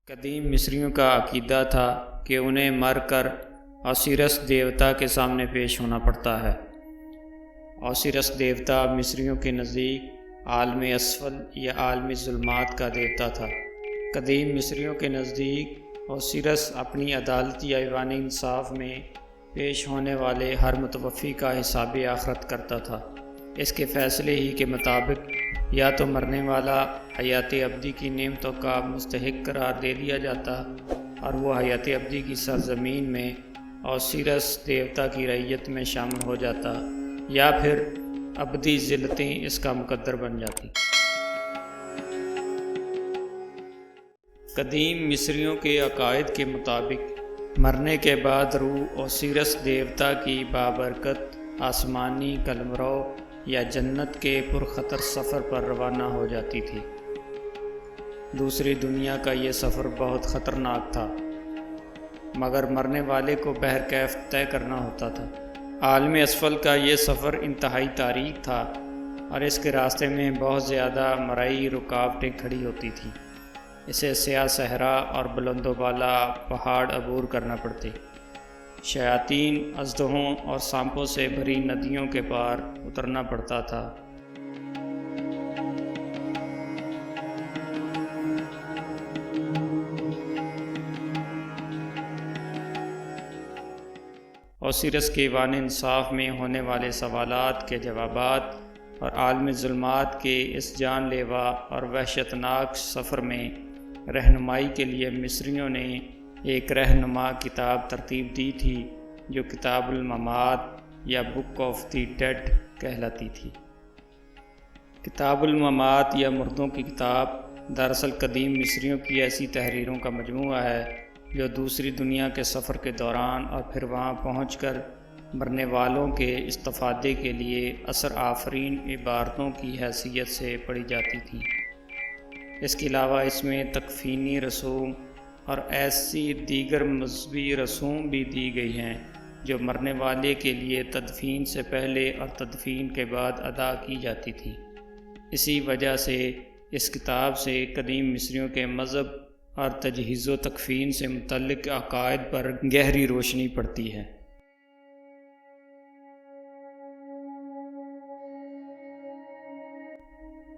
قدیم مصریوں کا عقیدہ تھا کہ انہیں مر کر اوسیرس دیوتا کے سامنے پیش ہونا پڑتا ہے۔ اوسیرس دیوتا مصریوں کے نزدیک عالم اسفل یا عالم ظلمات کا دیوتا تھا۔ قدیم مصریوں کے نزدیک اوسیرس اپنی عدالت یا ایوان انصاف میں پیش ہونے والے ہر متوفی کا حساب آخرت کرتا تھا۔ اس کے فیصلے ہی کے مطابق یا تو مرنے والا حیات ابدی کی نعمتوں کا مستحق قرار دے دیا جاتا اور وہ حیات ابدی کی سرزمین میں اوسیرس دیوتا کی رعیت میں شامل ہو جاتا، یا پھر ابدی ذلتیں اس کا مقدر بن جاتی۔ قدیم مصریوں کے عقائد کے مطابق مرنے کے بعد روح اوسیرس دیوتا کی بابرکت آسمانی قلمرو یا جنت کے پرخطر سفر پر روانہ ہو جاتی تھی۔ دوسری دنیا کا یہ سفر بہت خطرناک تھا، مگر مرنے والے کو بہرکیف طے کرنا ہوتا تھا۔ عالم اسفل کا یہ سفر انتہائی تاریک تھا اور اس کے راستے میں بہت زیادہ مرئی رکاوٹیں کھڑی ہوتی تھیں۔ اسے سیاہ صحرا اور بلند و بالا پہاڑ عبور کرنا پڑتے، شیاطین، اژدہوں اور سانپوں سے بھری ندیوں کے پار اترنا پڑتا تھا۔ اوسیرس کے ایوان انصاف میں ہونے والے سوالات کے جوابات اور عالم ظلمات کے اس جان لیوا اور وحشتناک سفر میں رہنمائی کے لیے مصریوں نے ایک رہنما کتاب ترتیب دی تھی جو کتاب الممات یا بک آف دی ڈیڈ کہلاتی تھی۔ کتاب الممات یا مردوں کی کتاب دراصل قدیم مصریوں کی ایسی تحریروں کا مجموعہ ہے جو دوسری دنیا کے سفر کے دوران اور پھر وہاں پہنچ کر مرنے والوں کے استفادے کے لیے اثر آفرین عبارتوں کی حیثیت سے پڑھی جاتی تھی۔ اس کے علاوہ اس میں تکفینی رسوم اور ایسی دیگر مذہبی رسوم بھی دی گئی ہیں جو مرنے والے کے لیے تدفین سے پہلے اور تدفین کے بعد ادا کی جاتی تھی۔ اسی وجہ سے اس کتاب سے قدیم مصریوں کے مذہب اور تجہیز و تکفین سے متعلق عقائد پر گہری روشنی پڑتی ہے۔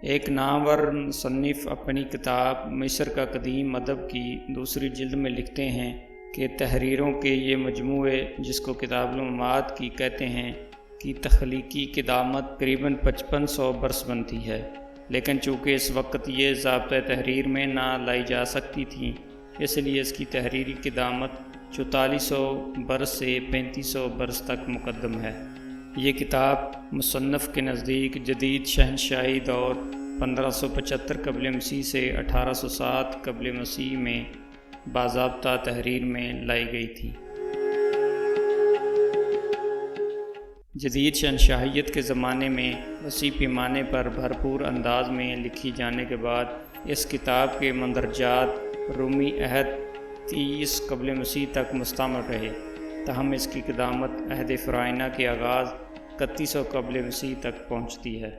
ایک نامور مصنف اپنی کتاب مصر کا قدیم ادب کی دوسری جلد میں لکھتے ہیں کہ تحریروں کے یہ مجموعے، جس کو کتاب الممات کی کہتے ہیں، کی تخلیقی قدامت قریباً 5500 برس بنتی ہے، لیکن چونکہ اس وقت یہ ضابطۂ تحریر میں نہ لائی جا سکتی تھیں، اس لیے اس کی تحریری قدامت 4400 برس سے 3500 برس تک مقدم ہے۔ یہ کتاب مصنف کے نزدیک جدید شہنشاہی دور 1575 قبل مسیح سے 1807 قبل مسیح میں باضابطہ تحریر میں لائی گئی تھی۔ جدید شہنشاہیت کے زمانے میں وسیع پیمانے پر بھرپور انداز میں لکھی جانے کے بعد اس کتاب کے مندرجات رومی عہد 30 قبل مسیح تک مستعمل رہے، تاہم اس کی قدامت عہد فرعونیہ کے آغاز 3100 قبل مسیح تک پہنچتی ہے۔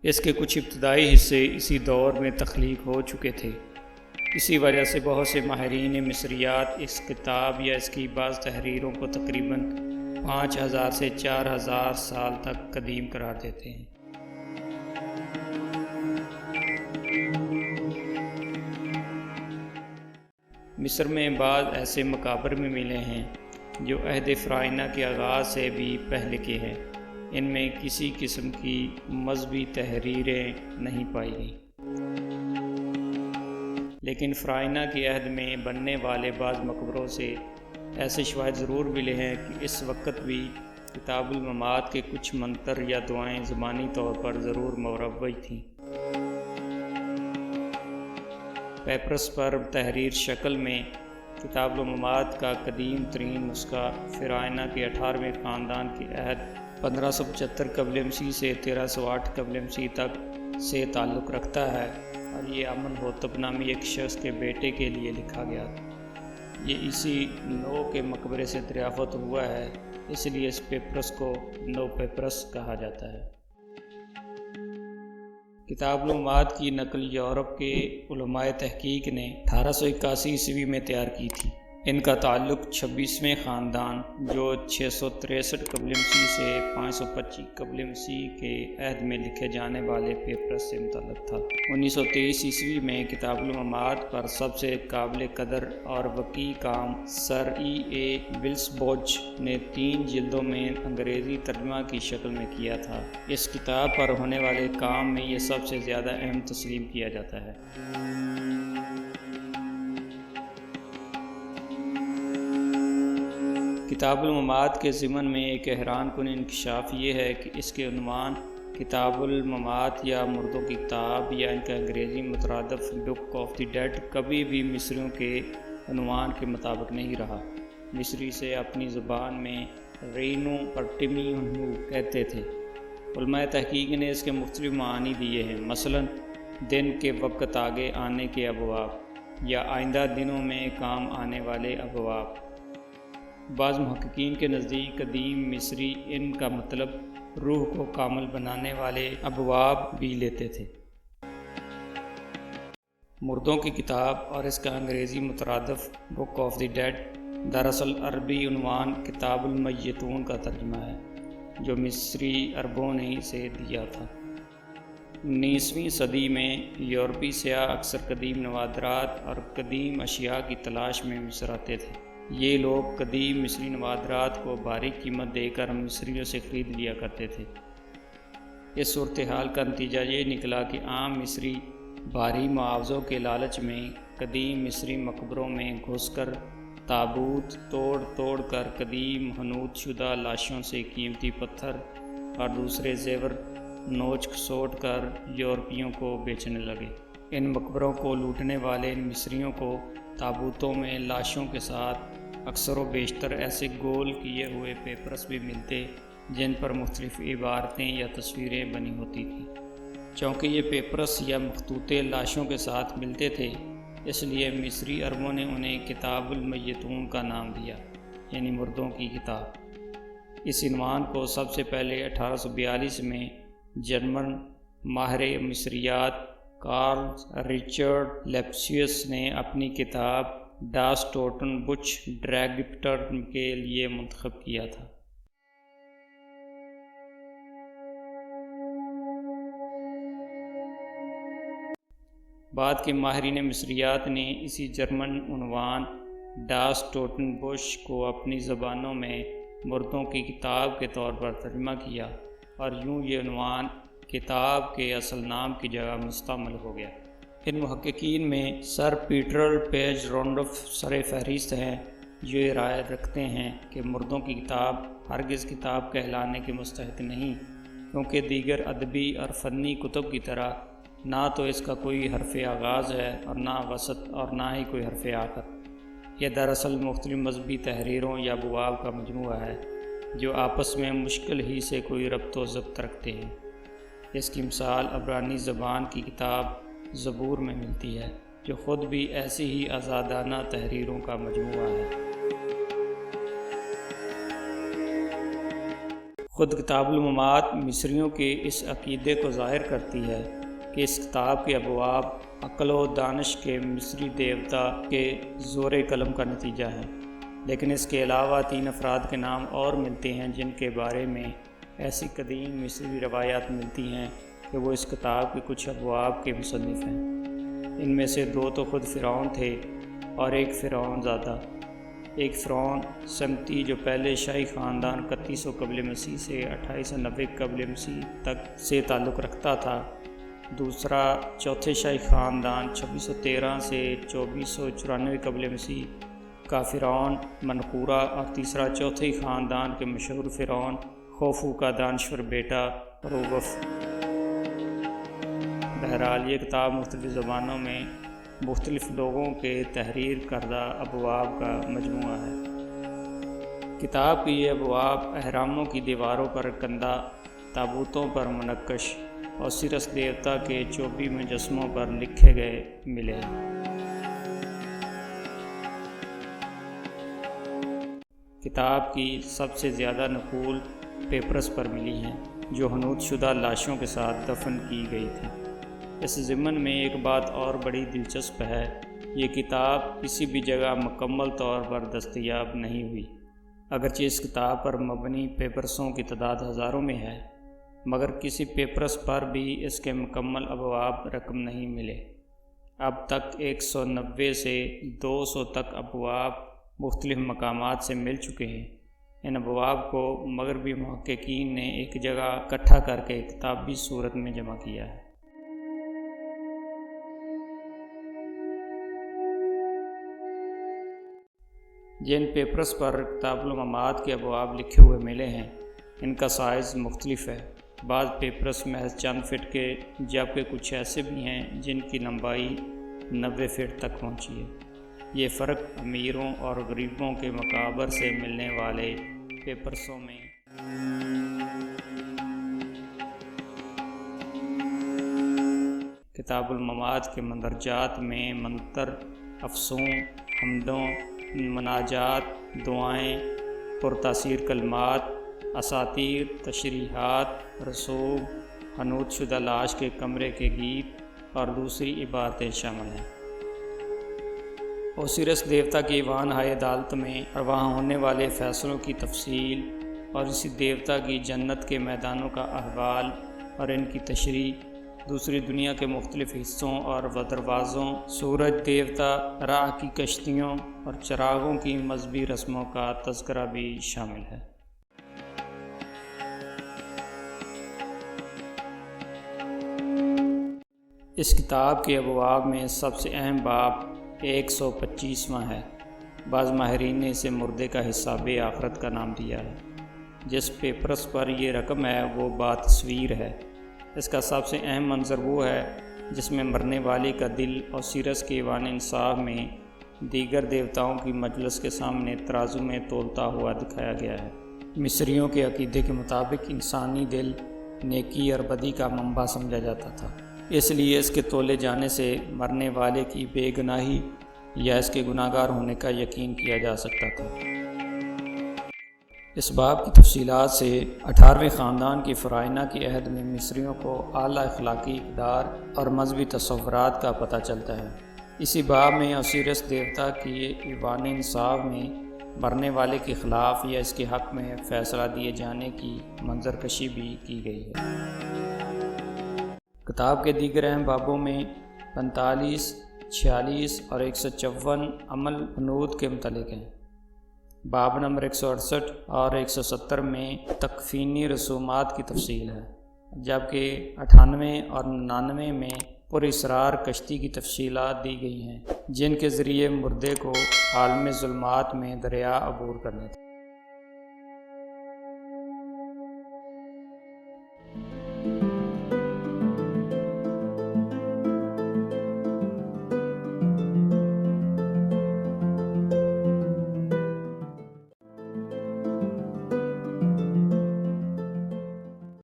اس کے کچھ ابتدائی حصے اسی دور میں تخلیق ہو چکے تھے۔ اسی وجہ سے بہت سے ماہرین مصریات اس کتاب یا اس کی بعض تحریروں کو تقریباً 5000 سے 4000 سال تک قدیم قرار دیتے ہیں۔ مصر میں بعض ایسے مقابر میں ملے ہیں جو عہد فرعونیہ کے آغاز سے بھی پہلے کے ہیں۔ ان میں کسی قسم کی مذہبی تحریریں نہیں پائی گئیں، لیکن فرعونیہ کے عہد میں بننے والے بعض مقبروں سے ایسے شواہد ضرور ملے ہیں کہ اس وقت بھی کتاب الممات کے کچھ منتر یا دعائیں زبانی طور پر ضرور مروج تھیں۔ پیپرس پر تحریر شکل میں کتاب الممات کا قدیم ترین نسخہ فرعونیہ کے 18ویں خاندان کے عہد 1575 قبل مسیح سے 1308 قبل مسیح تک سے تعلق رکھتا ہے اور یہ امن ہوتب نامی ایک شخص کے بیٹے کے لیے لکھا گیا تھا۔ یہ اسی نو کے مقبرے سے دریافت ہوا ہے، اس لیے اس پیپرس کو نو پیپرس کہا جاتا ہے۔ کتاب المعاد کی نقل یورپ کے علماء تحقیق نے 1881 عیسوی میں تیار کی تھی۔ ان کا تعلق 26ویں خاندان جو 663 قبل مسیح سے 525 قبل مسیح کے عہد میں لکھے جانے والے پیپرس سے متعلق تھا۔ 1923 عیسوی میں کتاب المعاد پر سب سے قابل قدر اور وسیع کام سر اے ولسبوج نے 3 جلدوں میں انگریزی ترجمہ کی شکل میں کیا تھا۔ اس کتاب پر ہونے والے کام میں یہ سب سے زیادہ اہم تسلیم کیا جاتا ہے۔ کتاب المعاد کے ضمن میں ایک حیران کن انکشاف یہ ہے کہ اس کے عنوان کتاب المعاد یا مردوں کی کتاب یا ان کا انگریزی مترادف بک آف دی ڈیڈ کبھی بھی مصریوں کے عنوان کے مطابق نہیں رہا۔ مصری سے اپنی زبان میں رینو اور ٹیمینو کہتے تھے۔ علماء تحقیق نے اس کے مختلف معانی دیے ہیں، مثلا دن کے وقت آگے آنے کے ابواب یا آئندہ دنوں میں کام آنے والے ابواب۔ بعض محققین کے نزدیک قدیم مصری ان کا مطلب روح کو کامل بنانے والے ابواب بھی لیتے تھے۔ مردوں کی کتاب اور اس کا انگریزی مترادف بک آف دی ڈیڈ دراصل عربی عنوان کتاب المیتون کا ترجمہ ہے جو مصری عربوں نے اسے دیا تھا۔ 19ویں صدی میں یورپی سیاح اکثر قدیم نوادرات اور قدیم اشیاء کی تلاش میں مصر آتے تھے۔ یہ لوگ قدیم مصری نوادرات کو بھاری قیمت دے کر مصریوں سے خرید لیا کرتے تھے۔ اس صورتحال کا نتیجہ یہ نکلا کہ عام مصری بھاری معاوضوں کے لالچ میں قدیم مصری مقبروں میں گھس کر تابوت توڑ کر قدیم حنوط شدہ لاشوں سے قیمتی پتھر اور دوسرے زیور نوچ کھسوٹ کر یورپیوں کو بیچنے لگے۔ ان مقبروں کو لوٹنے والے ان مصریوں کو تابوتوں میں لاشوں کے ساتھ اکثر و بیشتر ایسے گول کیے ہوئے پیپرس بھی ملتے جن پر مختلف عبارتیں یا تصویریں بنی ہوتی تھیں۔ چونکہ یہ پیپرس یا مخطوطے لاشوں کے ساتھ ملتے تھے، اس لیے مصری عربوں نے انہیں کتاب المیتون کا نام دیا، یعنی مردوں کی کتاب۔ اس عنوان کو سب سے پہلے 1842 میں جرمن ماہر مصریات کارل ریچرڈ لیپسیوس نے اپنی کتاب ڈاس ٹوٹن بچ ڈریگٹر کے لیے منتخب کیا تھا۔ بعد کے ماہرین مصریات نے اسی جرمن عنوان ڈاس ٹوٹن بچ کو اپنی زبانوں میں مردوں کی کتاب کے طور پر ترجمہ کیا اور یوں یہ عنوان کتاب کے اصل نام کی جگہ مستعمل ہو گیا۔ ان محققین میں سر پیٹر پیج رونڈف سر فہرست ہیں جو یہ رائے رکھتے ہیں کہ مردوں کی کتاب ہرگز کتاب کہلانے کے مستحق نہیں، کیونکہ دیگر ادبی اور فنی کتب کی طرح نہ تو اس کا کوئی حرف آغاز ہے اور نہ وسط اور نہ ہی کوئی حرف آخر۔ یہ دراصل مختلف مذہبی تحریروں یا ابواب کا مجموعہ ہے جو آپس میں مشکل ہی سے کوئی ربط و ضبط رکھتے ہیں۔ اس کی مثال عبرانی زبان کی کتاب زبور میں ملتی ہے جو خود بھی ایسی ہی آزادانہ تحریروں کا مجموعہ ہے۔ خود کتاب المعاد مصریوں کے اس عقیدے کو ظاہر کرتی ہے کہ اس کتاب کے ابواب عقل و دانش کے مصری دیوتا کے زور قلم کا نتیجہ ہے، لیکن اس کے علاوہ 3 افراد کے نام اور ملتے ہیں جن کے بارے میں ایسی قدیم مصری روایات ملتی ہیں کہ وہ اس کتاب کے کچھ ابواب کے مصنف ہیں۔ ان میں سے 2 تو خود فرعون تھے اور ایک فرعون زادہ۔ ایک فرعون سمتی جو پہلے شاہی خاندان 3100 قبل مسیح سے 2890 قبل مسیح تک سے تعلق رکھتا تھا، دوسرا چوتھے شاہی خاندان 2613 سے 2494 قبل مسیح کا فرعون منقورہ، اور تیسرا چوتھے خاندان کے مشہور فرعون خوفو کا دانشور بیٹا روغف۔ بہرحال یہ کتاب مختلف زبانوں میں مختلف لوگوں کے تحریر کردہ ابواب کا مجموعہ ہے۔ کتاب کے یہ ابواب اہراموں کی دیواروں پر کندہ، تابوتوں پر منقش اور سیرس دیوتا کے چوبی مجسموں پر لکھے گئے ملے۔ کتاب کی سب سے زیادہ نقول پیپرس پر ملی ہیں جو حنوط شدہ لاشوں کے ساتھ دفن کی گئی تھیں۔ اس ضمن میں ایک بات اور بڑی دلچسپ ہے، یہ کتاب کسی بھی جگہ مکمل طور پر دستیاب نہیں ہوئی۔ اگرچہ اس کتاب پر مبنی پیپرسوں کی تعداد ہزاروں میں ہے، مگر کسی پیپرس پر بھی اس کے مکمل ابواب رقم نہیں ملے۔ اب تک 190 سے 200 تک ابواب مختلف مقامات سے مل چکے ہیں۔ ان ابواب کو مغربی محققین نے ایک جگہ اکٹھا کر کے کتابی صورت میں جمع کیا ہے۔ جن پیپرس پر کتاب الممات کے ابواب لکھے ہوئے ملے ہیں، ان کا سائز مختلف ہے۔ بعض پیپرس محض چند فٹ کے، جبکہ کچھ ایسے بھی ہیں جن کی لمبائی 90 فٹ تک پہنچی ہے۔ یہ فرق امیروں اور غریبوں کے مقابر سے ملنے والے پیپرسوں میں کتاب الممات کے مندرجات میں منتر، افسوں، حمدوں، مناجات، دعائیں، پرتاثیر کلمات، اساطیر، تشریحات، رسوم، حنوط شدہ لاش کے کمرے کے گیت اور دوسری عبارتیں شامل ہیں۔ اوسیرس دیوتا کی ایوان ہائے عدالت میں اور وہاں ہونے والے فیصلوں کی تفصیل، اور اسی دیوتا کی جنت کے میدانوں کا احوال اور ان کی تشریح، دوسری دنیا کے مختلف حصوں اور دروازوں، سورج دیوتا، راہ کی کشتیوں اور چراغوں کی مذہبی رسموں کا تذکرہ بھی شامل ہے۔ اس کتاب کے ابواب میں سب سے اہم باب 125واں ہے۔ بعض ماہرین نے اسے مردے کا حساب آخرت کا نام دیا ہے۔ جس پیپرس پر یہ رقم ہے وہ باتصویر ہے۔ اس کا سب سے اہم منظر وہ ہے جس میں مرنے والے کا دل اوسیرس کے ایوان انصاف میں دیگر دیوتاؤں کی مجلس کے سامنے ترازو میں تولتا ہوا دکھایا گیا ہے۔ مصریوں کے عقیدے کے مطابق انسانی دل نیکی اور بدی کا منبع سمجھا جاتا تھا، اس لیے اس کے تولے جانے سے مرنے والے کی بے گناہی یا اس کے گناہگار ہونے کا یقین کیا جا سکتا تھا۔ اس باب کی تفصیلات سے 18ویں خاندان کی فرعونہ کے عہد میں مصریوں کو اعلیٰ اخلاقی اقدار اور مذہبی تصورات کا پتہ چلتا ہے۔ اسی باب میں اوسیرس دیوتا کی ایوان انصاف میں مرنے والے کے خلاف یا اس کے حق میں فیصلہ دیے جانے کی منظر کشی بھی کی گئی ہے۔ کتاب کے دیگر اہم بابوں میں 45، 46 اور 154 عمل حنوط کے متعلق ہیں۔ باب نمبر 168 اور 170 میں تکفینی رسومات کی تفصیل ہے، جبکہ 98 اور 99 میں پر اسرار کشتی کی تفصیلات دی گئی ہیں، جن کے ذریعے مردے کو عالم ظلمات میں دریا عبور کرنے تھے۔